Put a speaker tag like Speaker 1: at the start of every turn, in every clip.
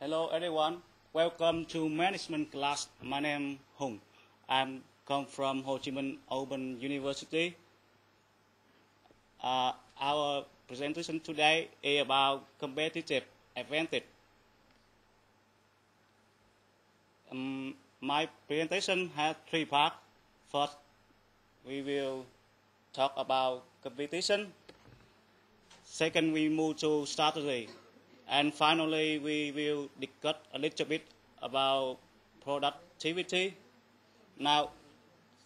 Speaker 1: Hello everyone, welcome to management class. My name is Hùng. I'm come from Ho Chi Minh Open University. Our presentation today is about competitive advantage. My presentation has three parts. First, we will talk about competition. Second, we move to strategy. And finally, we will discuss a little bit about productivity. Now,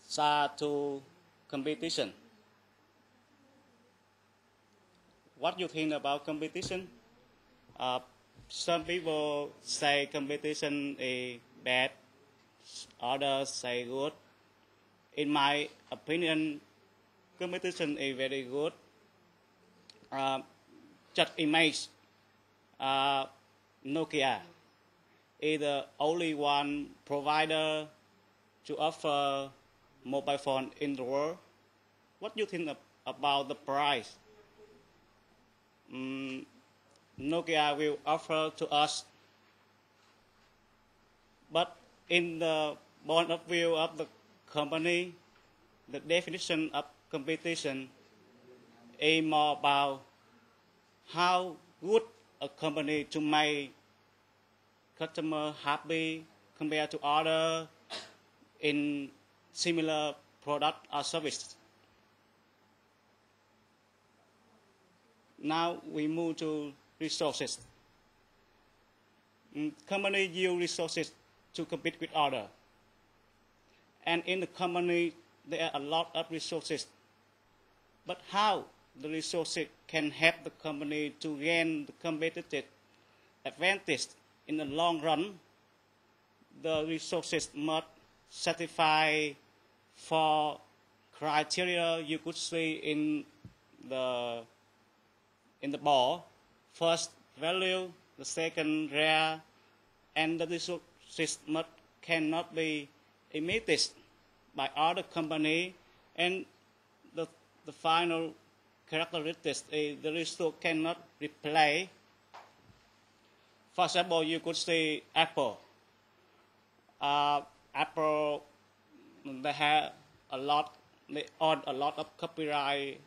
Speaker 1: start to competition. What do you think about competition? Some people say competition is bad, others say good. In my opinion, competition is very good. Just image Nokia is the only one provider to offer mobile phone in the world. What do you think about the price? Nokia will offer to us, but in the point of view of the company, the definition of competition is more about how good a company to make customer happy compared to other in similar product or service. Now we move to resources. Company use resources to compete with others. And in the company, there are a lot of resources. But how the resources can help the company to gain the competitive advantage in the long run? The resources must satisfy four criteria you could see in the board. First, value. The second, rare. And the resources cannot be imitated by other company. And the final characteristics is the resource cannot replace. For example, you could see Apple. Apple, they own a lot of copyright,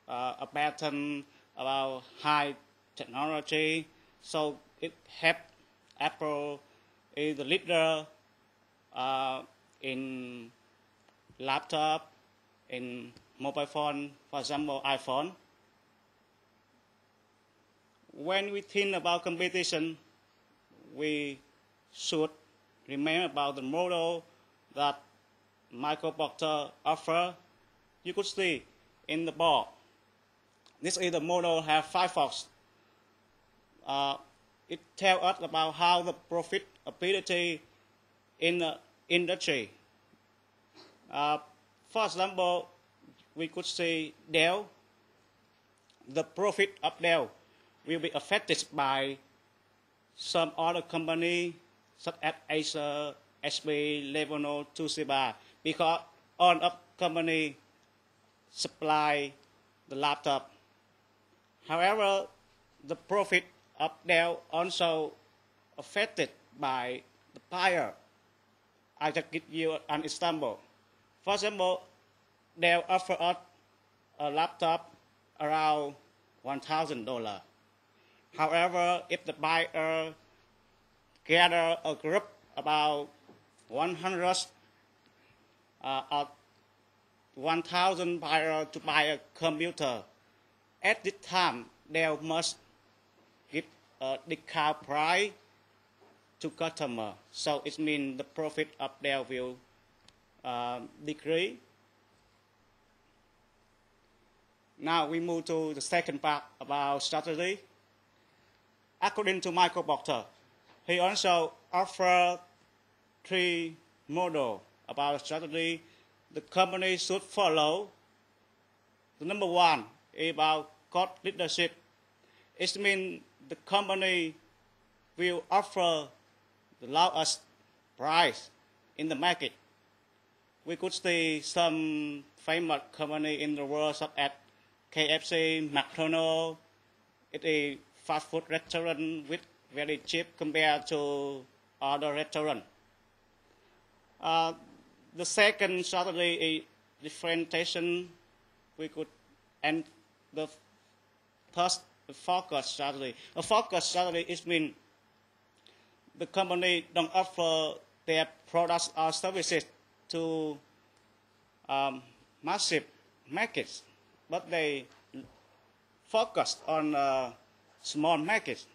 Speaker 1: a patent about high technology. So it helps Apple is the leader in laptop, in mobile phone, for example, iPhone. When we think about competition, we should remember about the model that Michael Porter offered. You could see in the board. This is the model have 5 forks. It tells us about how the profitability in the industry. For example, we could see Dell. The profit of Dell will be affected by some other company such as Acer, HP, Lenovo, Toshiba, because all of company supply the laptop. However, the profit of Dell also affected by the buyer. I just give you an example. For example, Dell offer us a laptop around $1,000. However, if the buyer gather a group about 100 or 1,000 buyers to buy a computer, at this time Dell must give a discount price to customer. So it means the profit of Dell will decrease. Now we move to the second part about strategy. According to Michael Porter, he also offered 3 models about strategy the company should follow. The number 1 is about cost leadership. It means the company will offer the lowest price in the market. We could see some famous company in the world such as KFC, McDonald's. It is fast food restaurant with very cheap compared to other restaurants. The second strategy is differentiation. We could, and the first focus strategy. A focus strategy is mean the company don't offer their products or services to massive markets, but they focus on small markets.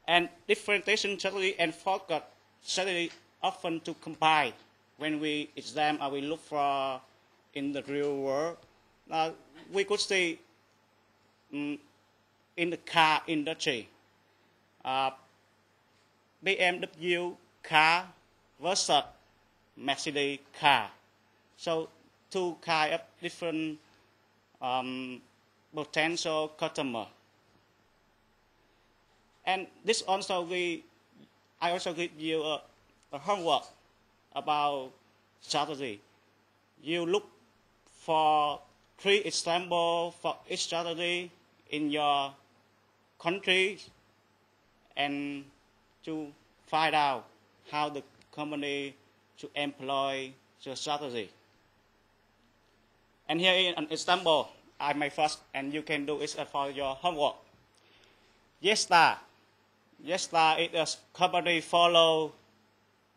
Speaker 1: And differentiation strategy and focus strategy often to combine when we examine or we look for in the real world. We could say in the car industry, BMW car versus Mercedes car. So two kind of different potential customer. And this also I also give you a homework about strategy. You look for 3 examples for each strategy in your country and to find out how the company to employ the strategy. And here is an example I made first, and you can do it for your homework. Yestar is a company follow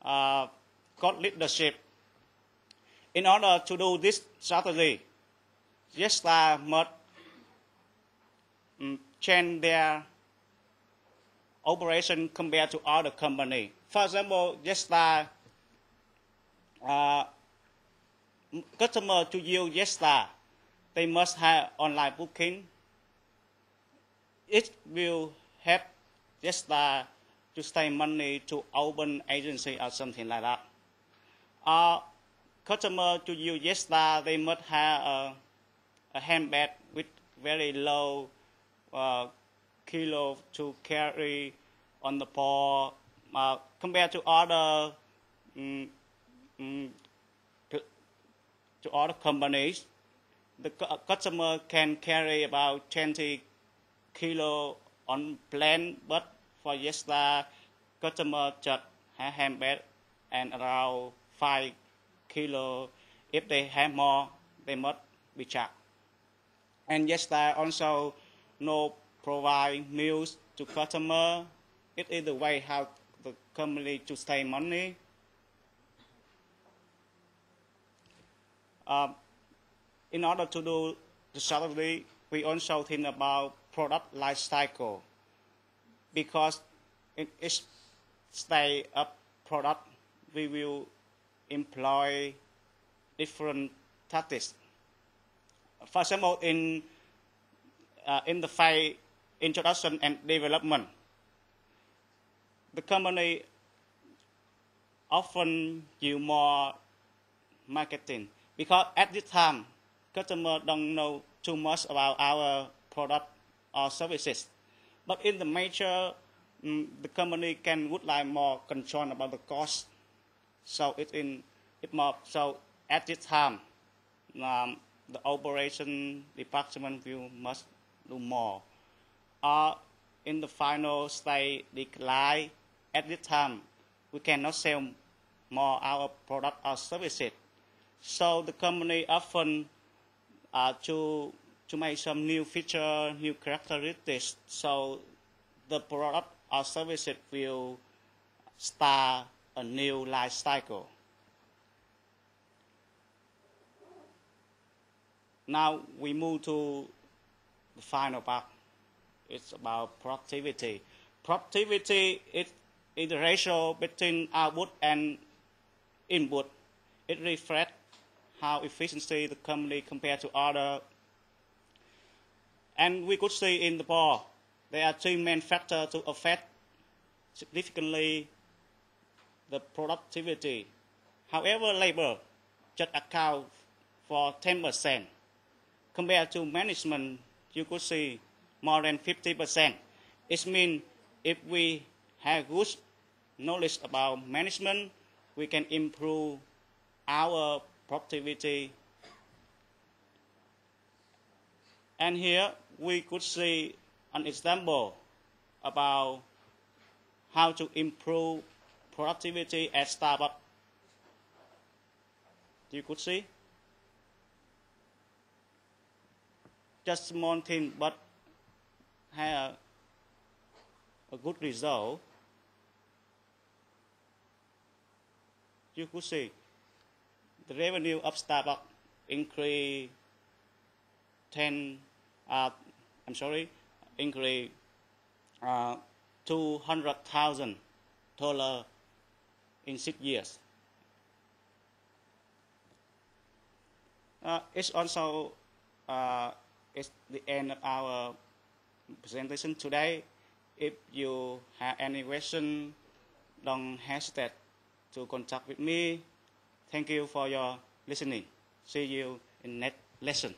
Speaker 1: God leadership. In order to do this strategy, Yestar must change their operation compared to other company. For example, Yestar customer to use Yestar, they must have online booking. It will help Yestar to save money to open agency or something like that. Customer to use Yestar, they must have a handbag with very low kilo to carry on the paw compared to other companies. The customer can carry about 20 kilo on plane, but for Yestar, customer just have handbag and around 5 kilo. If they have more, they must be charged. And Yestar also no provide meals to customer. It is the way how the company to save money. In order to do the strategy, we also think about product life cycle, because in each stage of product, we will employ different tactics. For example, in the phase introduction and development, the company often use more marketing, because at this time, customer don't know too much about our product or services. But in the major, the company would like more control about the cost. So so at this time, the operation department must do more. In the final stage decline, at this time, we cannot sell more our product or services. So the company often to make some new feature, new characteristics, so the product or services will start a new life cycle. Now we move to the final part. It's about productivity. Productivity is the ratio between output and input. It reflects how efficiently the company compared to other. And we could see in the board, there are 2 main factors to affect significantly the productivity. However, labor just account for 10%. Compared to management, you could see more than 50%. It means if we have good knowledge about management, we can improve our productivity. And here we could see an example about how to improve productivity at Starbucks. You could see just small thing, but have a good result. You could see the revenue of Starbucks increase increase $200,000 in 6 years. It's also it's the end of our presentation today. If you have any question, don't hesitate to contact with me. Thank you for your listening. See you in next lesson.